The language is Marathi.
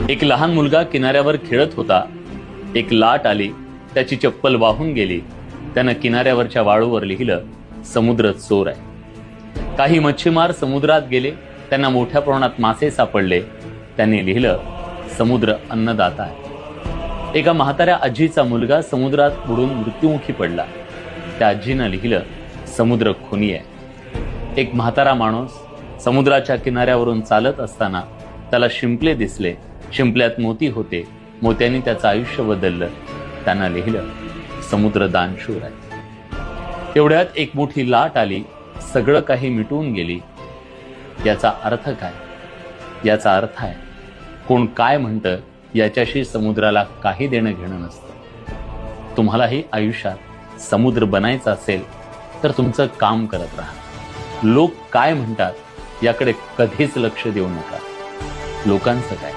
एक लहान मुलगा किनाऱ्यावर खेळत होता. एक लाट आली, त्याची चप्पल वाहून गेली. त्यानं किनाऱ्यावरच्या वाळूवर लिहिलं, समुद्र चोर आहे. काही मच्छीमार समुद्रात गेले, त्यांना मोठ्या प्रमाणात मासे सापडले. त्यांनी लिहिलं, समुद्र अन्नदाता आहे. एका म्हाताऱ्या आजीचा मुलगा समुद्रात बुडून मृत्युमुखी पडला. त्या आजीनं लिहिलं, समुद्र खुनी आहे. एक म्हातारा माणूस समुद्राच्या किनाऱ्यावरून चालत असताना त्याला शिंपले दिसले. शिंपल्यात मोती होते. मोत्यांनी त्याचं आयुष्य बदललं. त्यांना लिहिलं, समुद्र दानशूर आहे. तेवढ्यात एक मोठी लाट आली, सगळं काही मिटून गेली. याचा अर्थ काय? याचा अर्थ आहे, कोण काय म्हणतं याच्याशी समुद्राला काही देणं घेणं नसतं. तुम्हालाही आयुष्यात समुद्र बनायचं असेल तर तुमचं काम करत राहा. लोक काय म्हणतात याकडे कधीच लक्ष देऊ नका. लोकांचं काय?